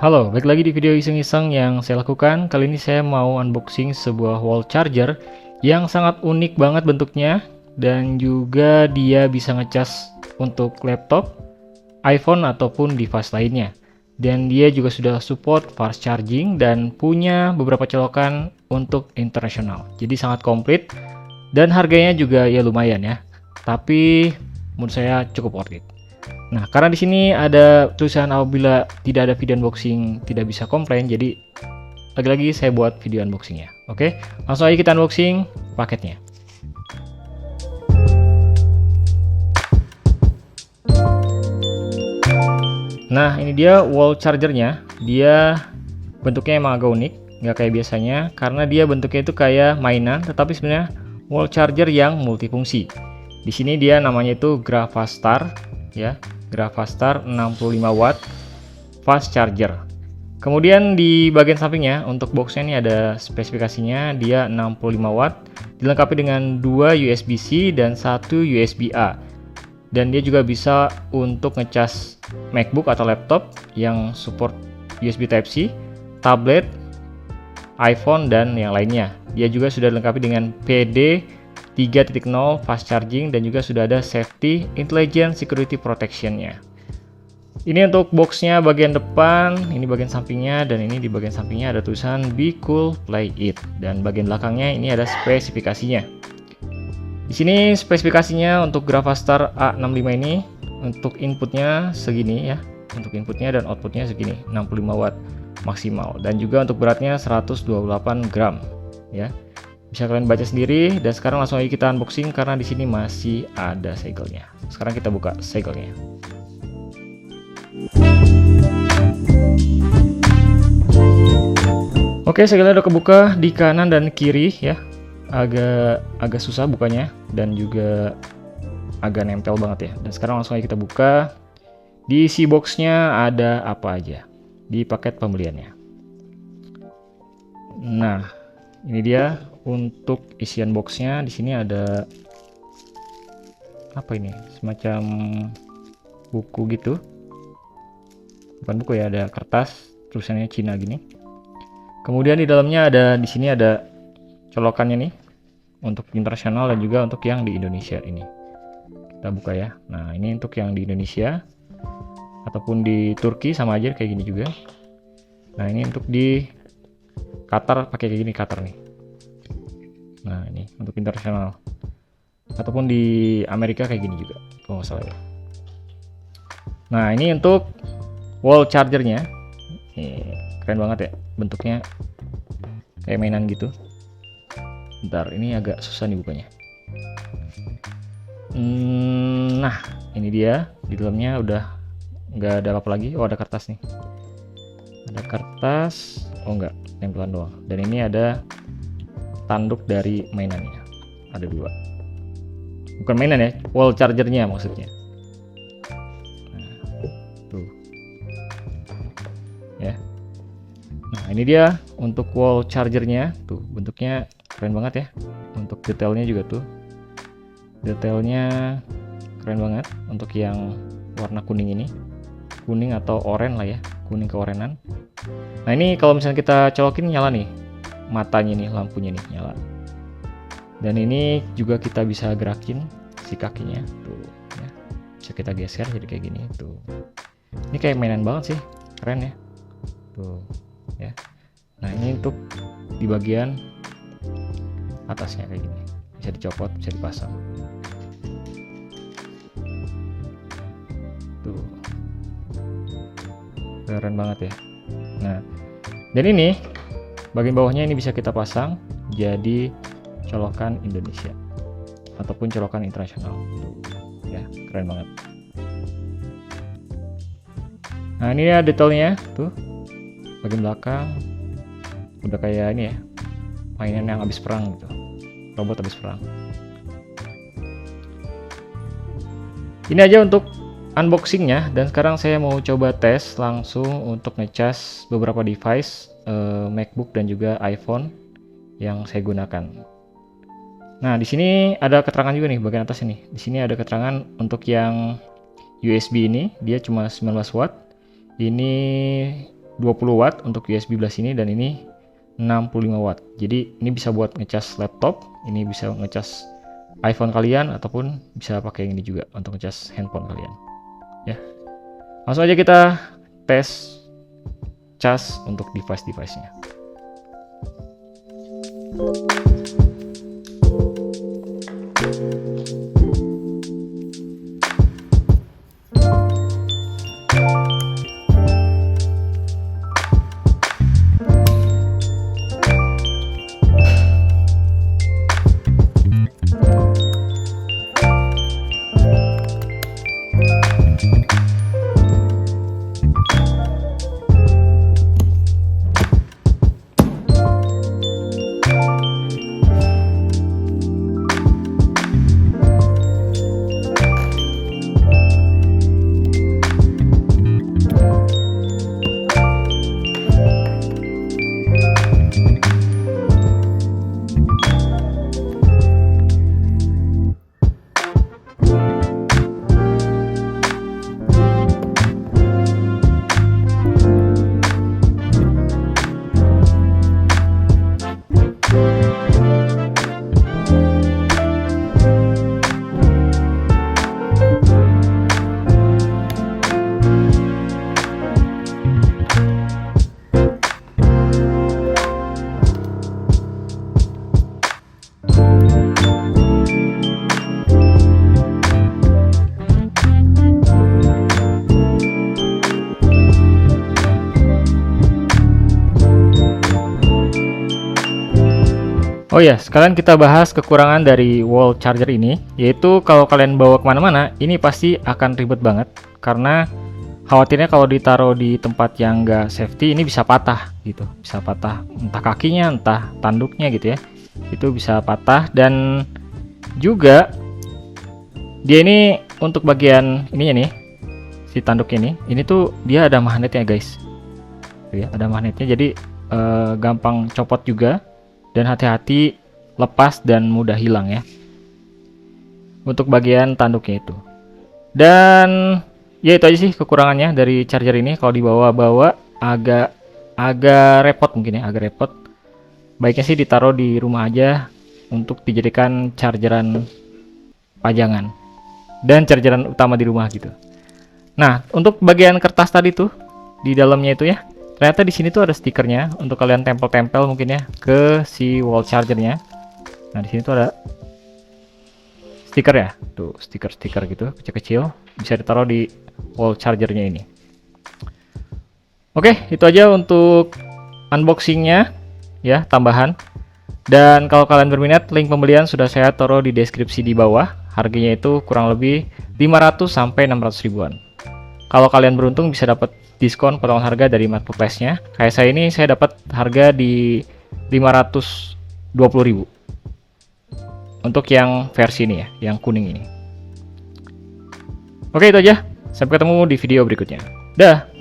Halo, balik lagi di video iseng-iseng yang saya lakukan. Kali ini saya mau unboxing sebuah wall charger yang sangat unik banget bentuknya dan juga dia bisa ngecas untuk laptop, iPhone ataupun device lainnya. Dan dia juga sudah support fast charging dan punya beberapa colokan untuk internasional. Jadi sangat komplit dan harganya juga ya lumayan ya. Tapi menurut saya cukup worth it. Nah, karena di sini ada tulisan apabila tidak ada video unboxing tidak bisa komplain, jadi lagi-lagi saya buat video unboxingnya. Oke, langsung aja kita unboxing paketnya. Nah, ini dia wall chargernya. Dia bentuknya emang agak unik, nggak kayak biasanya, karena dia bentuknya itu kayak mainan, tetapi sebenarnya wall charger yang multifungsi. Di sini dia namanya itu Gravastar, ya. Gravastar 65 watt fast charger. Kemudian di bagian sampingnya untuk boxnya ini ada spesifikasinya, dia 65 watt dilengkapi dengan 2 USB-C dan 1 USB-A. Dan dia juga bisa untuk ngecas MacBook atau laptop yang support USB Type-C, tablet, iPhone dan yang lainnya. Dia juga sudah dilengkapi dengan PD 3.0 fast charging dan juga sudah ada safety intelligent security protection-nya. Ini untuk boxnya bagian depan, ini bagian sampingnya, dan ini di bagian sampingnya ada tulisan Be Cool Play It, dan bagian belakangnya ini ada spesifikasinya. Di sini spesifikasinya untuk Gravastar A65 ini untuk inputnya segini ya, untuk inputnya dan outputnya segini 65 watt maksimal, dan juga untuk beratnya 128 gram ya. Bisa kalian baca sendiri, dan sekarang langsung aja kita unboxing karena di sini masih ada segelnya. Sekarang kita buka segelnya. Oke, segelnya udah kebuka di kanan dan kiri ya. Agak susah bukanya dan juga agak nempel banget ya. Dan sekarang langsung aja kita buka. Di isi boxnya ada apa aja di paket pembeliannya. Nah, ini dia untuk isian boxnya. Di sini ada apa ini? Semacam buku gitu. Bukan buku ya, ada kertas tulisannya Cina gini. Kemudian di dalamnya di sini ada colokannya nih untuk internasional dan juga untuk yang di Indonesia ini. Kita buka ya. Nah, ini untuk yang di Indonesia ataupun di Turki sama aja kayak gini juga. Nah, ini untuk di Qatar pakai kayak gini, Qatar nih. Nah, ini untuk internasional ataupun di Amerika kayak gini juga kalau nggak salah ya. Nah, ini untuk wall chargernya. Keren banget ya bentuknya, kayak mainan gitu. Bentar, ini agak susah nih bukanya. Nah, ini dia di dalamnya udah nggak ada apa lagi. Oh, ada kertas nih, ada kertas. Oh, enggak, tempelan doang. Dan ini ada tanduk dari mainannya, ada 2, bukan mainan ya, wall chargernya maksudnya. Nah, tuh ya. Nah, ini dia untuk wall chargernya, tuh bentuknya keren banget ya. Untuk detailnya juga tuh, detailnya keren banget untuk yang warna kuning ini, kuning atau oranye lah ya, kuning keorenan. Nah, ini kalau misalnya kita colokin nyala nih, matanya nih, lampunya nih nyala. Dan ini juga kita bisa gerakin si kakinya tuh ya. Bisa kita geser jadi kayak gini tuh. Ini kayak mainan banget sih, keren ya tuh ya. Nah, ini untuk di bagian atasnya kayak gini, bisa dicopot, bisa dipasang tuh, keren banget ya. Nah, dan ini bagian bawahnya ini bisa kita pasang jadi colokan Indonesia ataupun colokan internasional ya, keren banget. Nah, ini ya detailnya tuh, bagian belakang udah kayak ini ya, mainan yang habis perang gitu, robot habis perang. Ini aja untuk unboxingnya, dan sekarang saya mau coba tes langsung untuk ngecas beberapa device MacBook dan juga iPhone yang saya gunakan. Nah, di sini ada keterangan juga nih bagian atas ini. Di sini ada keterangan untuk yang USB ini, dia cuma 19 watt. Ini 20 watt untuk USB belah sini, dan ini 65 watt. Jadi ini bisa buat ngecas laptop, ini bisa ngecas iPhone kalian, ataupun bisa pakai ini juga untuk ngecas handphone kalian. Ya, langsung aja kita tes cas untuk device-device-nya. Oh ya, sekalian kita bahas kekurangan dari wall charger ini, yaitu kalau kalian bawa kemana-mana, ini pasti akan ribet banget, karena khawatirnya kalau ditaruh di tempat yang nggak safety, ini bisa patah gitu, bisa patah entah kakinya, entah tanduknya gitu ya, itu bisa patah. Dan juga dia ini untuk bagian ininya nih, si tanduk ini tuh dia ada magnetnya guys, ya, ada magnetnya, jadi gampang copot juga. Dan hati-hati lepas dan mudah hilang ya untuk bagian tanduknya itu. Dan ya itu aja sih kekurangannya dari charger ini. Kalau dibawa-bawa agak repot mungkin ya, agak repot. Baiknya sih ditaruh di rumah aja untuk dijadikan chargeran pajangan dan chargeran utama di rumah gitu. Nah, untuk bagian kertas tadi tuh di dalamnya itu ya, ternyata di sini tuh ada stikernya untuk kalian tempel-tempel mungkin ya ke si wall chargernya. Nah, di sini tuh ada stiker ya, tuh stiker-stiker gitu kecil-kecil, bisa ditaruh di wall chargernya ini. Oke, itu aja untuk unboxingnya ya, tambahan. Dan kalau kalian berminat, link pembelian sudah saya taruh di deskripsi di bawah. Harganya itu kurang lebih 500 sampai 600 ribuan. Kalau kalian beruntung bisa dapat diskon potongan harga dari marketplace-nya. Kayak saya ini, saya dapat harga di 520.000 untuk yang versi ini ya, yang kuning ini. Oke, itu aja. Sampai ketemu di video berikutnya. Dah.